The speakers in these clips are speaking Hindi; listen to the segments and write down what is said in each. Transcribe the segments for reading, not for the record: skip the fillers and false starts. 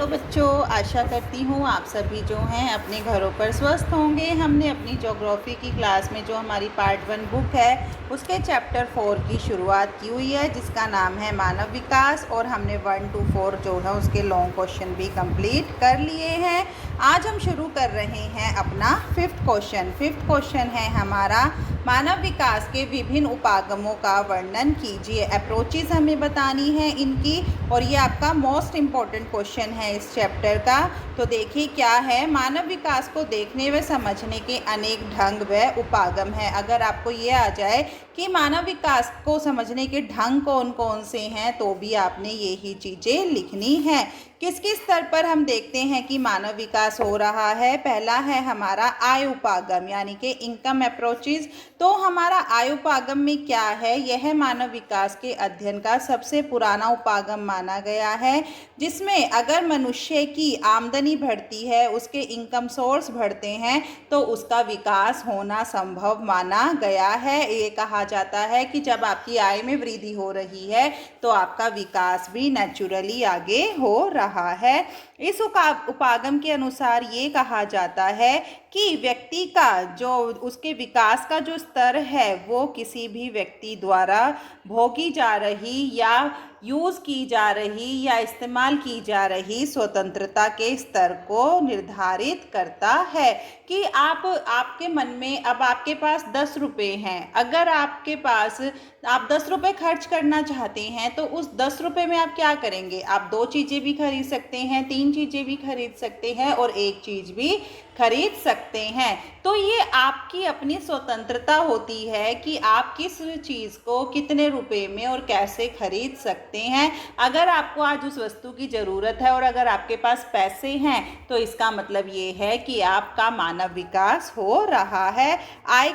तो बच्चों, आशा करती हूँ आप सभी जो हैं अपने घरों पर स्वस्थ होंगे। हमने अपनी ज्योग्राफी की क्लास में जो हमारी पार्ट 1 बुक है उसके चैप्टर 4 की शुरुआत की हुई है, जिसका नाम है मानव विकास। और हमने 1 to 4 जो है उसके लॉन्ग क्वेश्चन भी कंप्लीट कर लिए हैं। आज हम शुरू कर रहे हैं अपना फिफ्थ क्वेश्चन है हमारा, मानव विकास के विभिन्न उपागमों का वर्णन कीजिए। अप्रोचेस हमें बतानी है इनकी, और ये आपका मोस्ट इम्पॉर्टेंट क्वेश्चन है इस चैप्टर का। तो देखिए क्या है, मानव विकास को देखने व समझने के अनेक ढंग व उपागम है। अगर आपको ये आ जाए कि मानव विकास को समझने के ढंग कौन कौन से हैं, तो भी आपने यही चीज़ें लिखनी है। किस किस स्तर पर हम देखते हैं कि मानव विकास हो रहा है। पहला है हमारा आय उपागम, यानी कि इनकम अप्रोचेस। तो हमारा आय उपागम में क्या है, यह मानव विकास के अध्ययन का सबसे पुराना उपागम माना गया है, जिसमें अगर मनुष्य की आमदनी बढ़ती है, उसके इनकम सोर्स बढ़ते हैं, तो उसका विकास होना संभव माना गया है। ये कहा जाता है कि जब आपकी आय में वृद्धि हो रही है तो आपका विकास भी नेचुरली आगे हो रहा है। इस उपागम के अनुसार ये कहा जाता है कि व्यक्ति का जो उसके विकास का जो स्तर है वो किसी भी व्यक्ति द्वारा भोगी जा रही या यूज़ की जा रही या इस्तेमाल की जा रही स्वतंत्रता के स्तर को निर्धारित करता है। कि आपके मन में अब आपके पास 10 रुपये हैं, अगर आपके पास आप 10 रुपये खर्च करना चाहते हैं, तो उस 10 रुपये में आप क्या करेंगे? आप 2 चीज़ें भी खरीद सकते हैं, 3 चीज़ें भी खरीद सकते हैं और 1 चीज़ भी खरीद सकते हैं। तो ये आपकी अपनी स्वतंत्रता होती है कि आप किस चीज़ को कितने रुपए में और कैसे खरीद सकते हैं। अगर आपको आज उस वस्तु की ज़रूरत है और अगर आपके पास पैसे हैं, तो इसका मतलब ये है कि आपका मानव विकास हो रहा है। आय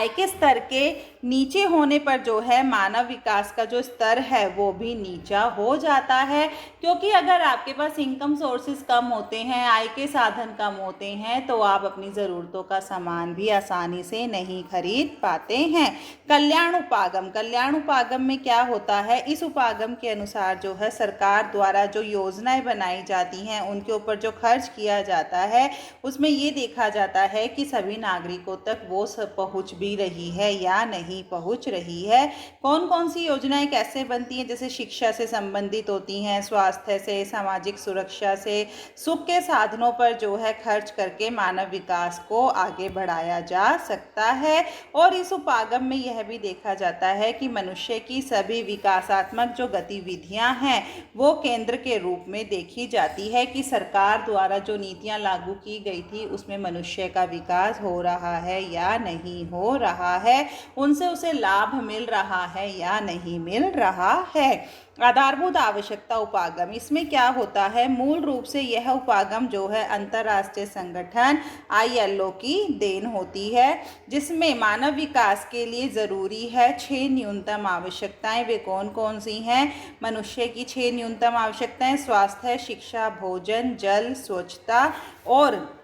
के स्तर के नीचे होने पर जो है मानव विकास का जो स्तर है वो भी नीचा हो जाता है, क्योंकि अगर आपके पास इनकम सोर्सेज कम होते हैं, आय के साधन कम होते हैं, तो आप अपनी ज़रूरतों का सामान भी आसानी से नहीं खरीद पाते हैं। कल्याण उपागम में क्या होता है, इस उपागम के अनुसार जो है सरकार द्वारा जो योजनाएं बनाई जाती हैं उनके ऊपर जो खर्च किया जाता है, उसमें ये देखा जाता है कि सभी नागरिकों तक वो सब पहुँच भी रही है या नहीं पहुंच रही है। कौन कौन सी योजनाएं कैसे बनती हैं, जैसे शिक्षा से संबंधित होती हैं, स्वास्थ्य से, सामाजिक सुरक्षा से, सुख के साधनों पर जो है खर्च करके मानव विकास को आगे बढ़ाया जा सकता है। और इस उपागम में यह भी देखा जाता है कि मनुष्य की सभी विकासात्मक जो गतिविधियां हैं वो केंद्र के रूप में देखी जाती है, कि सरकार द्वारा जो नीतियां लागू की गई थी उसमें मनुष्य का विकास हो रहा है या नहीं हो रहा है, उनसे उसे लाभ मिल रहा है या नहीं मिल रहा है। आधारभूत आवश्यकता उपागम, इसमें क्या होता है, मूल रूप से यह उपागम जो है अंतर्राष्ट्रीय संगठन ILO की देन होती है, जिसमें मानव विकास के लिए ज़रूरी है 6 न्यूनतम आवश्यकताएं। वे कौन कौन सी हैं? मनुष्य की 6 न्यूनतम आवश्यकताएं: स्वास्थ्य, शिक्षा, भोजन, जल, स्वच्छता और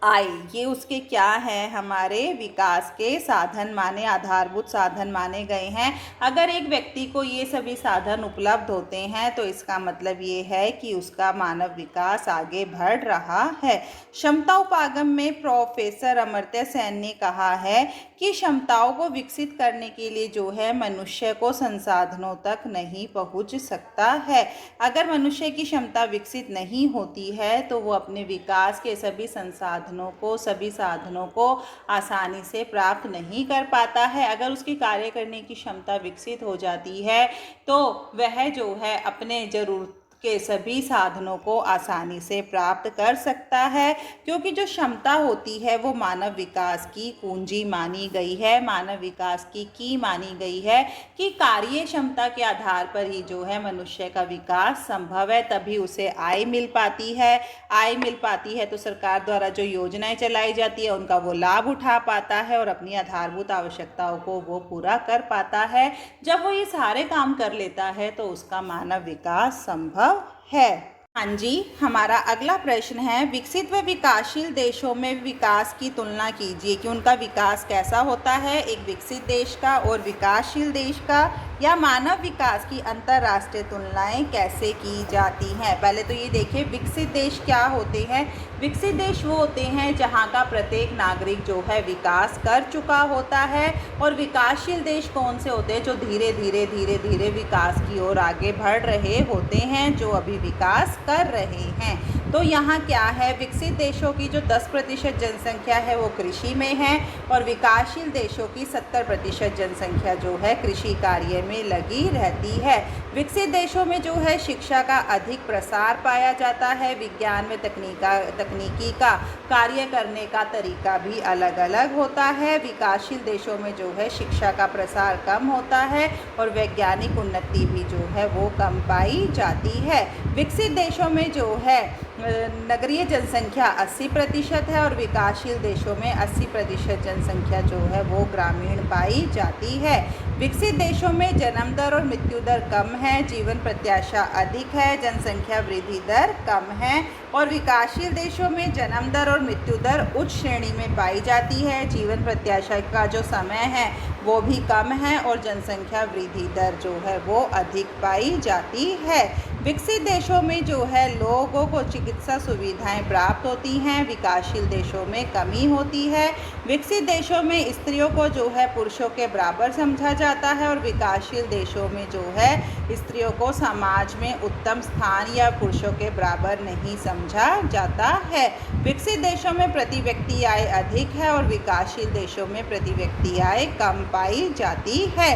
आय। ये उसके क्या है, हमारे विकास के साधन माने, आधारभूत साधन माने गए हैं। अगर एक व्यक्ति को ये सभी साधन उपलब्ध होते हैं तो इसका मतलब ये है कि उसका मानव विकास आगे बढ़ रहा है। क्षमता उपागम में प्रोफेसर अमर्त्य सेन ने कहा है कि क्षमताओं को विकसित करने के लिए जो है मनुष्य को संसाधनों तक नहीं पहुंच सकता है। अगर मनुष्य की क्षमता विकसित नहीं होती है तो वो अपने विकास के सभी सभी साधनों को आसानी से प्राप्त नहीं कर पाता है। अगर उसकी कार्य करने की क्षमता विकसित हो जाती है तो वह जो है अपने ज़रूरत के सभी साधनों को आसानी से प्राप्त कर सकता है, क्योंकि जो क्षमता होती है वो मानव विकास की कुंजी मानी गई है, मानव विकास की मानी गई है, कि कार्य क्षमता के आधार पर ही जो है मनुष्य का विकास संभव है। तभी उसे आय मिल पाती है तो सरकार द्वारा जो योजनाएं चलाई जाती है उनका वो लाभ उठा पाता है और अपनी आधारभूत आवश्यकताओं को वो पूरा कर पाता है। जब वो ये सारे काम कर लेता है तो उसका मानव विकास संभव है। हाँ जी, हमारा अगला प्रश्न है, विकसित व विकासशील देशों में विकास की तुलना कीजिए कि उनका विकास कैसा होता है, एक विकसित देश का और विकासशील देश का। या मानव विकास की अंतर्राष्ट्रीय तुलनाएं कैसे की जाती हैं। पहले तो ये देखिए विकसित देश क्या होते हैं। विकसित देश वो होते हैं जहाँ का प्रत्येक नागरिक जो है विकास कर चुका होता है। और विकासशील देश कौन से होते हैं, जो धीरे धीरे विकास की ओर आगे बढ़ रहे होते हैं, जो अभी विकास कर रहे हैं। तो यहाँ क्या है, विकसित देशों की जो 10% जनसंख्या है वो कृषि में है और विकासशील देशों की 70% जनसंख्या जो है कृषि कार्य में लगी रहती है। विकसित देशों में जो है शिक्षा का अधिक प्रसार पाया जाता है। विज्ञान में तकनीकी का कार्य करने का तरीका भी अलग अलग होता है। विकासशील देशों में जो है शिक्षा का प्रसार कम होता है और वैज्ञानिक उन्नति भी जो है वो कम पाई जाती है। विकसित देशों में जो है नगरीय जनसंख्या 80% है और विकासशील देशों में 80% जनसंख्या जो है वो ग्रामीण पाई जाती है। विकसित देशों में जन्म दर और मृत्यु दर कम है, जीवन प्रत्याशा अधिक है, जनसंख्या वृद्धि दर कम है। और विकासशील देशों में जन्म दर और मृत्यु दर उच्च श्रेणी में पाई जाती है, जीवन प्रत्याशा का जो समय है वो भी कम है और जनसंख्या वृद्धि दर जो है वो अधिक पाई जाती है। विकसित देशों में जो है लोगों को चिकित्सा सुविधाएं प्राप्त होती हैं, विकासशील देशों में कमी होती है। विकसित देशों में स्त्रियों को जो है पुरुषों के बराबर समझा जाता है और विकासशील देशों में जो है स्त्रियों को समाज में उत्तम स्थान या पुरुषों के बराबर नहीं समझा जाता है। विकसित देशों में प्रति व्यक्ति आय अधिक है और विकासशील देशों में प्रति व्यक्ति आय कम पाई जाती है।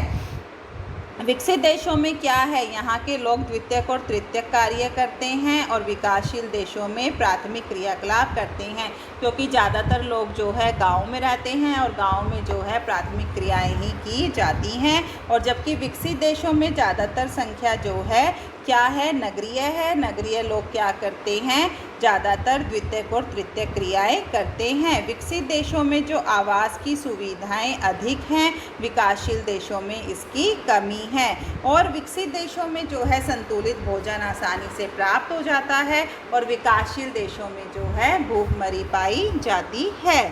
विकसित देशों में क्या है, यहाँ के लोग द्वितीयक और तृतीयक कार्य करते हैं और विकासशील देशों में प्राथमिक क्रियाकलाप करते हैं, क्योंकि ज़्यादातर लोग जो है गांव में रहते हैं और गांव में जो है प्राथमिक क्रियाएं ही की जाती हैं। और जबकि विकसित देशों में ज़्यादातर संख्या जो है क्या है, नगरीय है। नगरीय लोग क्या करते हैं, ज़्यादातर द्वितीयक और तृतीयक क्रियाएं करते हैं। विकसित देशों में जो आवास की सुविधाएं अधिक हैं, विकासशील देशों में इसकी कमी है। और विकसित देशों में जो है संतुलित भोजन आसानी से प्राप्त हो जाता है और विकासशील देशों में जो है भूखमरी पाई जाती है।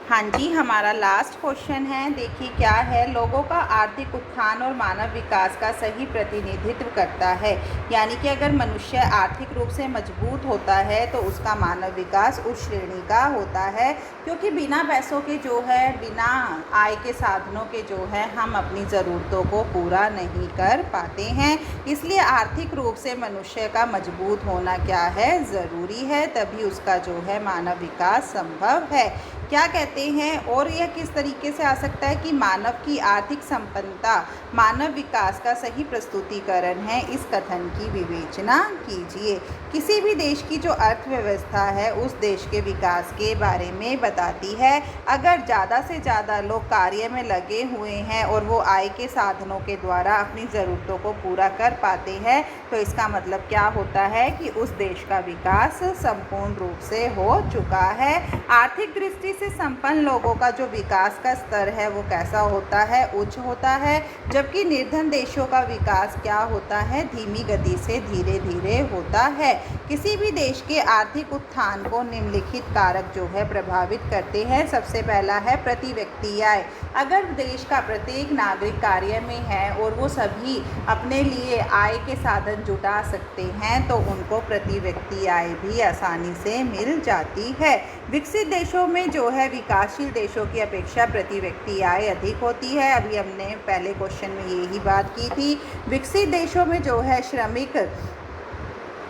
हाँ जी, हमारा लास्ट क्वेश्चन है, देखिए क्या है, लोगों का आर्थिक उत्थान और मानव विकास का सही प्रतिनिधित्व करता है। यानी कि अगर मनुष्य आर्थिक रूप से मजबूत होता है तो उसका मानव विकास उस श्रेणी का होता है, क्योंकि बिना पैसों के जो है, बिना आय के साधनों के जो है हम अपनी ज़रूरतों को पूरा नहीं कर पाते हैं। इसलिए आर्थिक रूप से मनुष्य का मजबूत होना क्या है, ज़रूरी है, तभी उसका जो है मानव विकास संभव है। क्या कहते हैं, और यह किस तरीके से आ सकता है कि मानव की आर्थिक संपन्नता मानव विकास का सही प्रस्तुतिकरण है, इस कथन की विवेचना कीजिए। किसी भी देश की जो अर्थव्यवस्था है उस देश के विकास के बारे में बताती है। अगर ज़्यादा से ज़्यादा लोग कार्य में लगे हुए हैं और वो आय के साधनों के द्वारा अपनी ज़रूरतों को पूरा कर पाते हैं तो इसका मतलब क्या होता है कि उस देश का विकास संपूर्ण रूप से हो चुका है। आर्थिक दृष्टि से संपन्न लोगों का जो विकास का स्तर है वो कैसा होता है, उच्च होता है, जबकि निर्धन देशों का विकास क्या होता है, धीमी गति से धीरे धीरे होता है। किसी भी देश के आर्थिक उत्थान को निम्नलिखित कारक जो है प्रभावित करते हैं। सबसे पहला है प्रति व्यक्ति आय। अगर देश का प्रत्येक नागरिक कार्य में है और वो सभी अपने लिए आय के साधन जुटा सकते हैं तो उनको प्रति व्यक्ति आय भी आसानी से मिल जाती है। विकसित देशों में जो है विकासशील देशों की अपेक्षा प्रति व्यक्ति आय अधिक होती है। अभी हमने पहले क्वेश्चन में यही बात की थी। विकसित देशों में जो है श्रमिक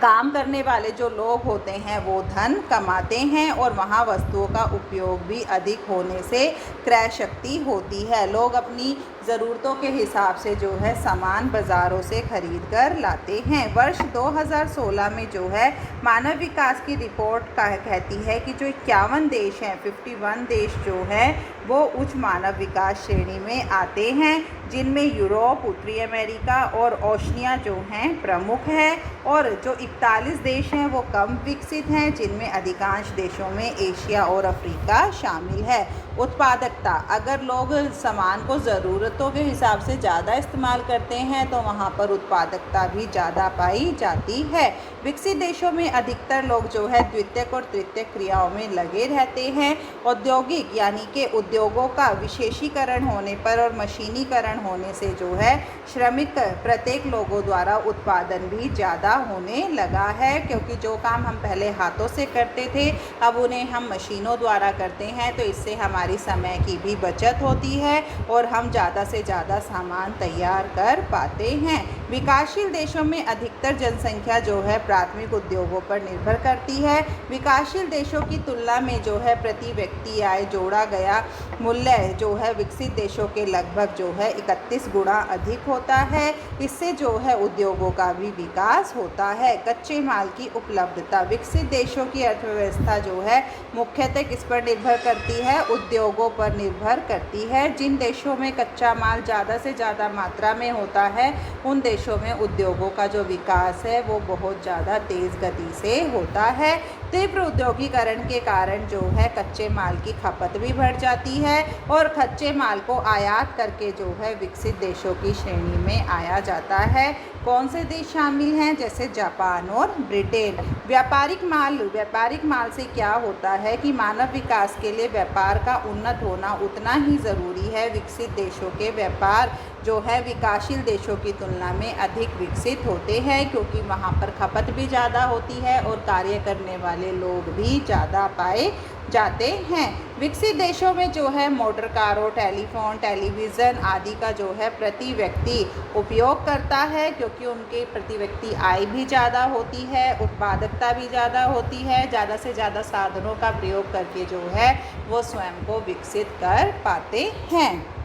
काम करने वाले जो लोग होते हैं वो धन कमाते हैं और वहाँ वस्तुओं का उपयोग भी अधिक होने से क्रय शक्ति होती है। लोग अपनी ज़रूरतों के हिसाब से जो है सामान बाज़ारों से खरीद कर लाते हैं। वर्ष 2016 में जो है मानव विकास की रिपोर्ट कहती है कि जो 51 देश हैं, 51 देश जो है वो उच्च मानव विकास श्रेणी में आते हैं, जिनमें यूरोप, उत्तरी अमेरिका और ओशिनिया जो हैं प्रमुख हैं। और जो 41 देश हैं वो कम विकसित हैं, जिनमें अधिकांश देशों में एशिया और अफ्रीका शामिल है। उत्पादकता, अगर लोग सामान को ज़रूरत ज़रूरतों के हिसाब से ज़्यादा इस्तेमाल करते हैं तो वहाँ पर उत्पादकता भी ज़्यादा पाई जाती है। विकसित देशों में अधिकतर लोग जो है द्वितीयक और तृतीयक क्रियाओं में लगे रहते हैं। औद्योगिक यानी कि उद्योगों का विशेषीकरण होने पर और मशीनीकरण होने से जो है श्रमिक प्रत्येक लोगों द्वारा उत्पादन भी ज़्यादा होने लगा है, क्योंकि जो काम हम पहले हाथों से करते थे अब उन्हें हम मशीनों द्वारा करते हैं, तो इससे हमारी समय की भी बचत होती है और हम ज़्यादा से ज़्यादा सामान तैयार कर पाते हैं। विकासशील देशों में अधिकतर जनसंख्या जो है प्राथमिक उद्योगों पर निर्भर करती है। विकासशील देशों की तुलना में जो है प्रति व्यक्ति आय जोड़ा गया मूल्य जो है विकसित देशों के लगभग जो है 31 गुना अधिक होता है। इससे जो है उद्योगों का भी विकास होता है। कच्चे माल की उपलब्धता, विकसित देशों की अर्थव्यवस्था जो है मुख्यतः किस पर निर्भर करती है? उद्योगों पर निर्भर करती है। जिन देशों में कच्चा माल ज़्यादा से ज़्यादा मात्रा में होता है उन देशों में उद्योगों का जो विकास है वो बहुत ज़्यादा तेज़ गति से होता है। तीव्र औद्योगिकरण के कारण जो है कच्चे माल की खपत भी बढ़ जाती है और कच्चे माल को आयात करके जो है विकसित देशों की श्रेणी में आया जाता है। कौन से देश शामिल हैं? जैसे जापान और ब्रिटेन। व्यापारिक माल से क्या होता है कि मानव विकास के लिए व्यापार का उन्नत होना उतना ही ज़रूरी है। विकसित देशों के व्यापार जो है विकासशील देशों की तुलना में अधिक विकसित होते हैं, क्योंकि वहाँ पर खपत भी ज़्यादा होती है और कार्य करने वाले लोग भी ज़्यादा पाए जाते हैं। विकसित देशों में जो है मोटर कारों, टेलीफोन, टेलीविज़न आदि का जो है प्रति व्यक्ति उपयोग करता है, क्योंकि उनके प्रति व्यक्ति आय भी ज़्यादा होती है, उत्पादकता भी ज़्यादा होती है। ज़्यादा से ज़्यादा साधनों का प्रयोग करके जो है वो स्वयं को विकसित कर पाते हैं।